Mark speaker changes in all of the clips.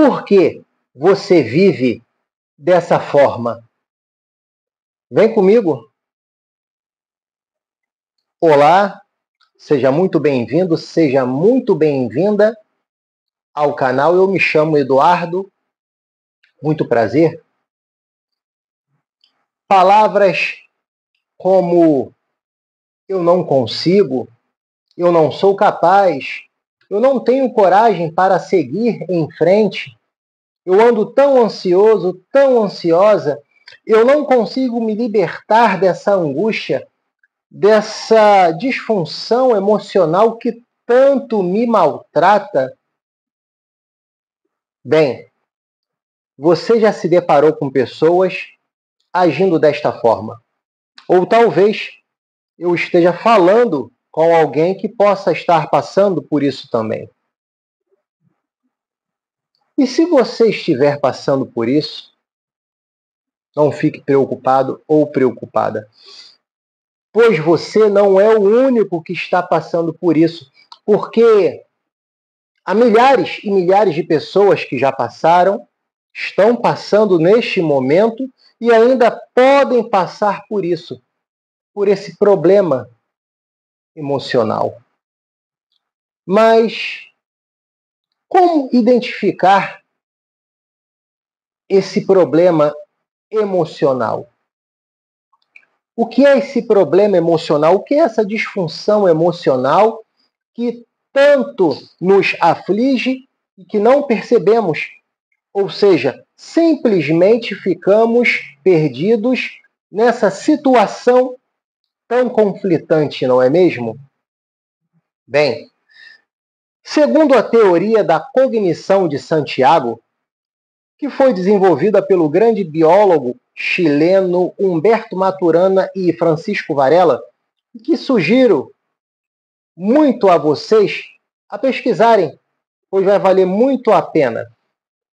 Speaker 1: por que você vive dessa forma? Vem comigo. Olá, seja muito bem-vindo, seja muito bem-vinda ao canal. Eu me chamo Eduardo, muito prazer. Palavras como eu não consigo, eu não sou capaz, eu não tenho coragem para seguir em frente, eu ando tão ansioso, tão ansiosa, eu não consigo me libertar dessa angústia, dessa disfunção emocional que tanto me maltrata. Bem, você já se deparou com pessoas agindo desta forma? Ou talvez eu esteja falando com alguém que possa estar passando por isso também. E se você estiver passando por isso, não fique preocupado ou preocupada, pois você não é o único que está passando por isso, porque há milhares e milhares de pessoas que já passaram, estão passando neste momento e ainda podem passar por isso, por esse problema emocional. Mas como identificar esse problema emocional? O que é esse problema emocional? O que é essa disfunção emocional que tanto nos aflige e que não percebemos? Ou seja, simplesmente ficamos perdidos nessa situação tão conflitante, não é mesmo? Bem, segundo a teoria da cognição de Santiago, que foi desenvolvida pelo grande biólogo chileno Humberto Maturana e Francisco Varela, que sugiro muito a vocês a pesquisarem, pois vai valer muito a pena.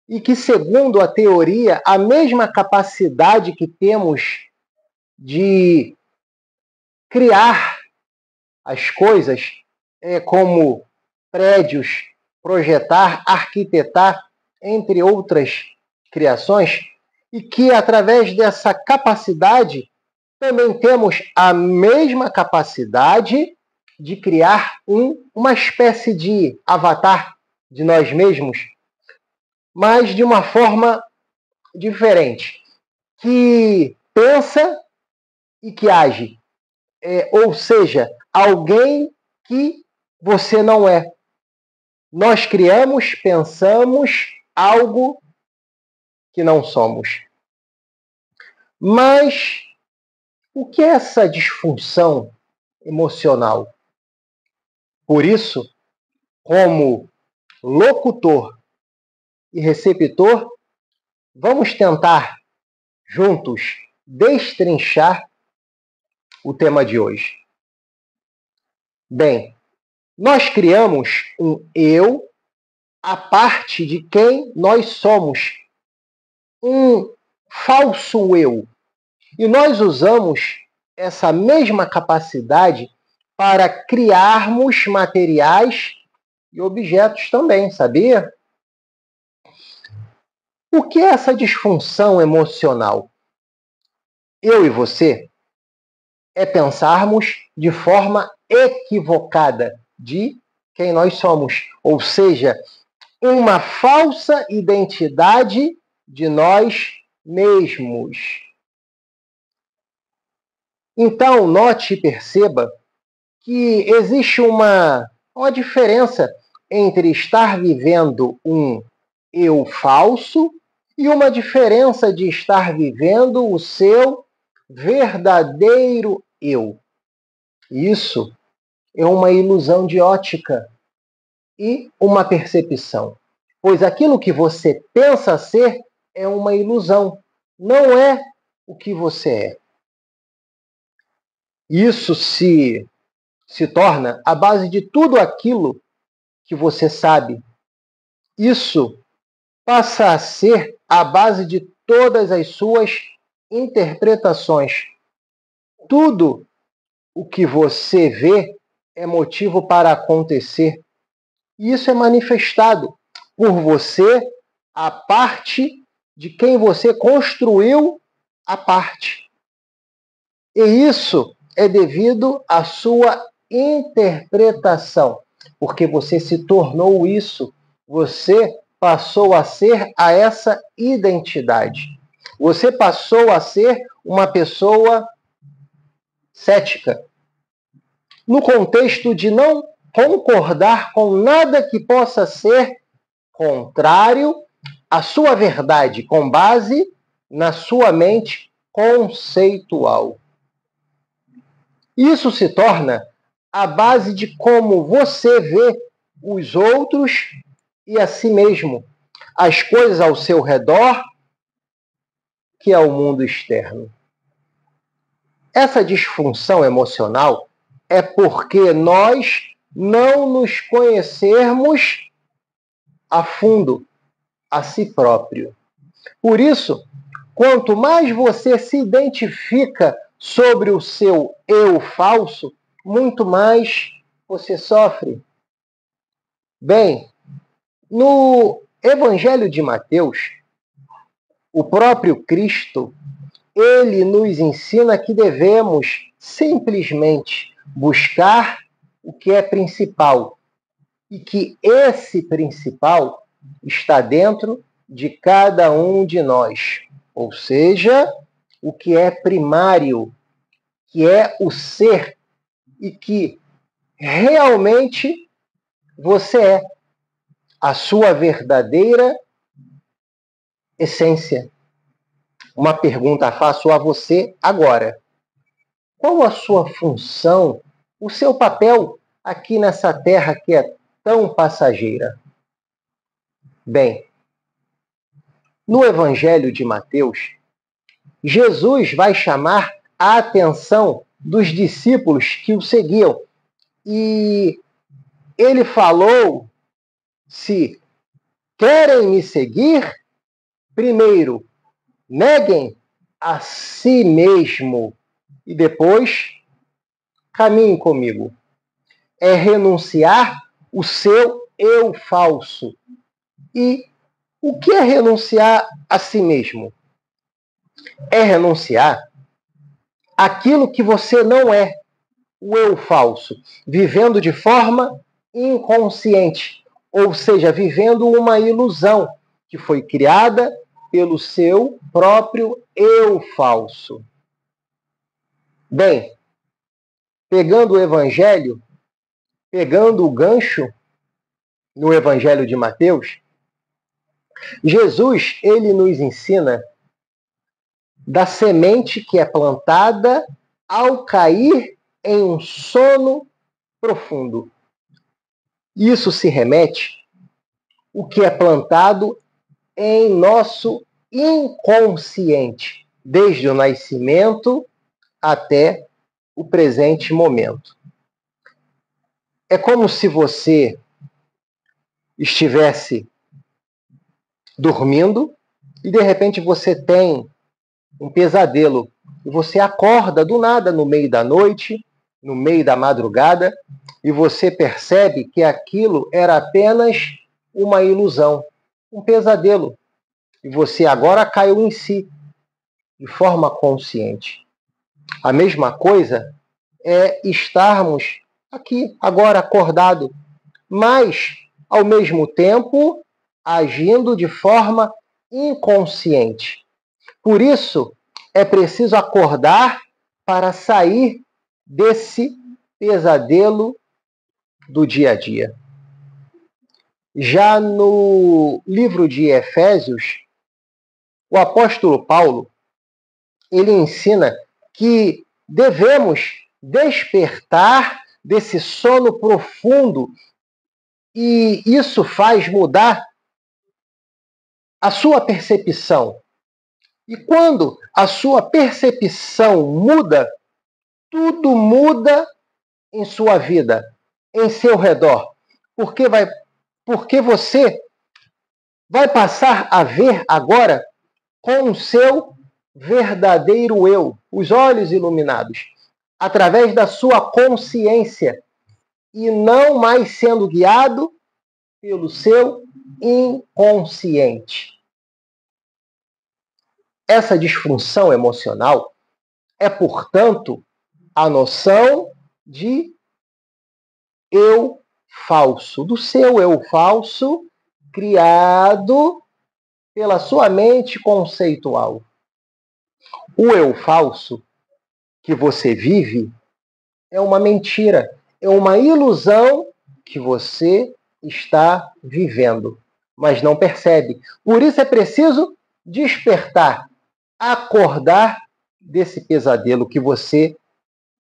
Speaker 1: E que, segundo a teoria, a mesma capacidade que temos de criar as coisas, como prédios, projetar, arquitetar, entre outras criações, e que através dessa capacidade também temos a mesma capacidade de criar uma espécie de avatar de nós mesmos, mas de uma forma diferente, que pensa e que age. Ou seja, alguém que você não é. Nós criamos, pensamos algo que não somos. Mas o que é essa disfunção emocional? Por isso, como locutor e receptor, vamos tentar juntos destrinchar o tema de hoje. Bem, nós criamos um eu a parte de quem nós somos, um falso eu. E nós usamos essa mesma capacidade para criarmos materiais e objetos também, sabia? O que é essa disfunção emocional? Eu e você é pensarmos de forma equivocada de quem nós somos, ou seja, uma falsa identidade de nós mesmos. Então, note e perceba que existe uma diferença entre estar vivendo um eu falso e uma diferença de estar vivendo o seu verdadeiro eu. Isso é uma ilusão de ótica e uma percepção, pois aquilo que você pensa ser é uma ilusão, não é o que você é. Isso se torna a base de tudo aquilo que você sabe. Isso passa a ser a base de todas as suas interpretações. Tudo o que você vê é motivo para acontecer. E isso é manifestado por você a parte de quem você construiu a parte. E isso é devido à sua interpretação, porque você se tornou isso, você passou a ser a essa identidade. Você passou a ser uma pessoa cética, no contexto de não concordar com nada que possa ser contrário à sua verdade, com base na sua mente conceitual. Isso se torna a base de como você vê os outros e a si mesmo, as coisas ao seu redor, que é o mundo externo. Essa disfunção emocional é porque nós não nos conhecermos a fundo, a si próprio. Por isso, quanto mais você se identifica sobre o seu eu falso, muito mais você sofre. Bem, no Evangelho de Mateus, o próprio Cristo, ele nos ensina que devemos simplesmente buscar o que é principal e que esse principal está dentro de cada um de nós. Ou seja, o que é primário, que é o ser e que realmente você é, a sua verdadeira essência. Uma pergunta faço a você agora. Qual a sua função, o seu papel aqui nessa terra que é tão passageira? Bem, no Evangelho de Mateus, Jesus vai chamar a atenção dos discípulos que o seguiam. E ele falou: se querem me seguir, primeiro neguem a si mesmo e depois caminhem comigo. É renunciar o seu eu falso. E o que é renunciar a si mesmo? É renunciar aquilo que você não é, o eu falso, vivendo de forma inconsciente, ou seja, vivendo uma ilusão que foi criada pelo seu próprio eu falso. Bem, pegando o Evangelho, pegando o gancho no Evangelho de Mateus, Jesus, ele nos ensina da semente que é plantada ao cair em um sono profundo. Isso se remete ao que é plantado em nosso inconsciente, desde o nascimento até o presente momento. É como se você estivesse dormindo e de repente você tem um pesadelo e você acorda do nada no meio da noite, no meio da madrugada, e você percebe que aquilo era apenas uma ilusão, um pesadelo. E você agora caiu em si, de forma consciente. A mesma coisa é estarmos aqui, agora acordado, mas, ao mesmo tempo, agindo de forma inconsciente. Por isso, é preciso acordar para sair desse pesadelo do dia a dia. Já no livro de Efésios, o apóstolo Paulo, ele ensina que devemos despertar desse sono profundo e isso faz mudar a sua percepção. E quando a sua percepção muda, tudo muda em sua vida, em seu redor. Porque você vai passar a ver agora com o seu verdadeiro eu, os olhos iluminados, através da sua consciência, e não mais sendo guiado pelo seu inconsciente. Essa disfunção emocional é, portanto, a noção de eu falso, do seu eu falso criado pela sua mente conceitual. O eu falso que você vive é uma mentira, é uma ilusão que você está vivendo, mas não percebe. Por isso é preciso despertar, acordar desse pesadelo que você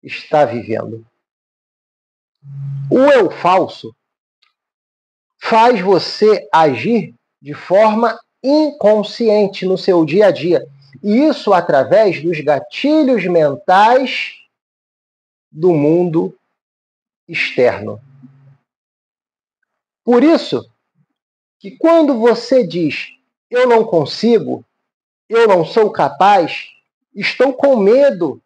Speaker 1: está vivendo. O eu falso faz você agir de forma inconsciente no seu dia a dia. E isso através dos gatilhos mentais do mundo externo. Por isso que quando você diz eu não consigo, eu não sou capaz, estou com medo,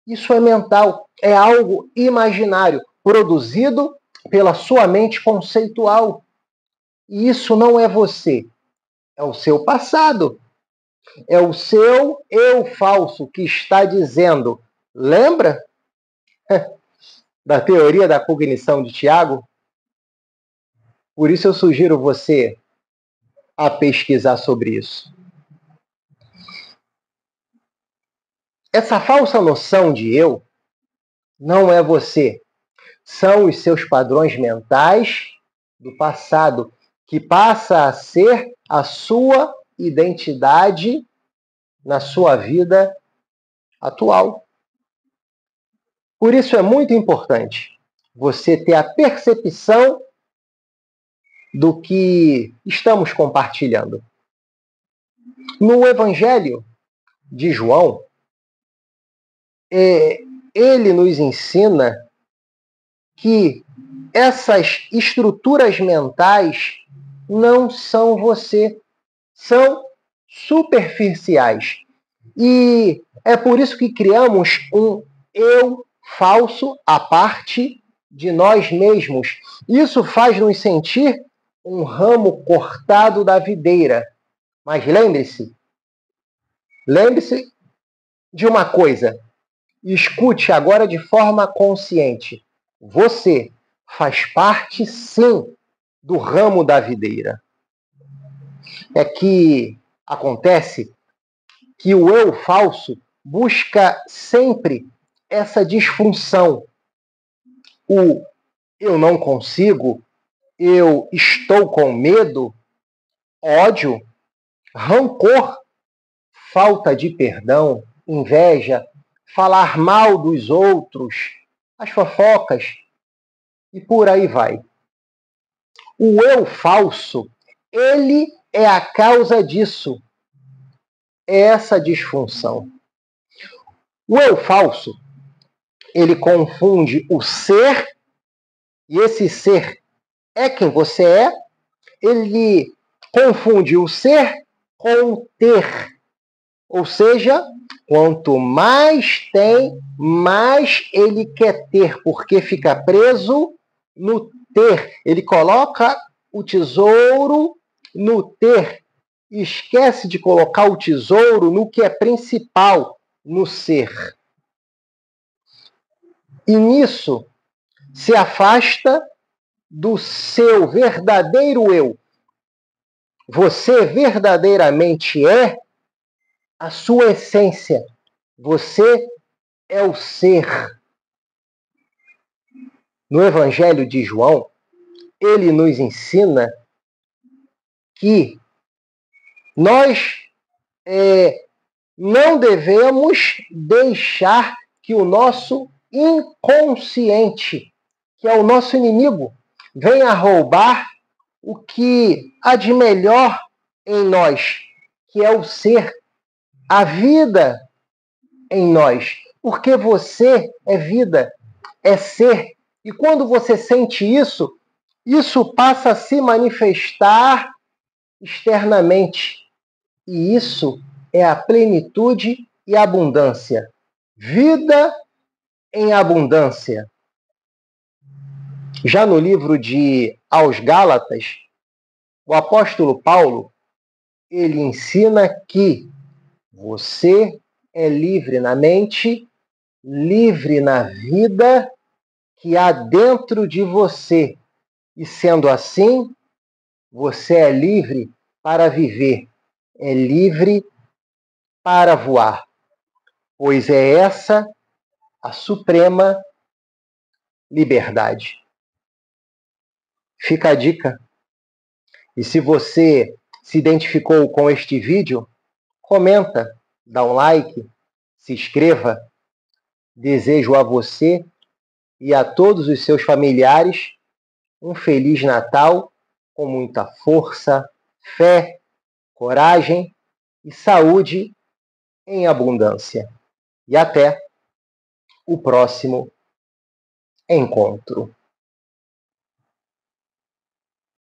Speaker 1: isso é mental, é algo imaginário, produzido pela sua mente conceitual. E isso não é você, é o seu passado. É o seu eu falso que está dizendo. Lembra da teoria da cognição de Tiago? Por isso eu sugiro você a pesquisar sobre isso. Essa falsa noção de eu não é você. São os seus padrões mentais do passado, que passa a ser a sua identidade na sua vida atual. Por isso é muito importante você ter a percepção do que estamos compartilhando. No Evangelho de João, ele nos ensina que essas estruturas mentais não são você, são superficiais. E é por isso que criamos um eu falso à parte de nós mesmos. Isso faz nos sentir um ramo cortado da videira. Mas lembre-se de uma coisa. Escute agora de forma consciente. Você faz parte, sim, do ramo da videira. É que acontece que o eu falso busca sempre essa disfunção. O eu não consigo, eu estou com medo, ódio, rancor, falta de perdão, inveja, falar mal dos outros, as fofocas, e por aí vai. O eu falso, ele é a causa disso, é essa disfunção. O eu falso, ele confunde o ser, e esse ser é quem você é, ele confunde o ser com o ter. Ou seja, quanto mais tem, mais ele quer ter, porque fica preso no ter. Ele coloca o tesouro no ter. Esquece de colocar o tesouro no que é principal, no ser. E nisso se afasta do seu verdadeiro eu. Você verdadeiramente é a sua essência. Você é o ser. No Evangelho de João, ele nos ensina que nós não devemos deixar que o nosso inconsciente, que é o nosso inimigo, venha roubar o que há de melhor em nós, que é o ser, a vida em nós. Porque você é vida, é ser. E quando você sente isso, isso passa a se manifestar externamente. E isso é a plenitude e abundância. Vida em O apóstolo Paulo, ele ensina que você é livre na mente, livre na vida que há dentro de você. E sendo assim, você é livre para viver, é livre para voar, pois é essa a suprema liberdade. Fica a dica. E se você se identificou com este vídeo, comenta, dá um like, se inscreva. Desejo a você e a todos os seus familiares um Feliz Natal com muita força, fé, coragem e saúde em abundância. E até o próximo encontro.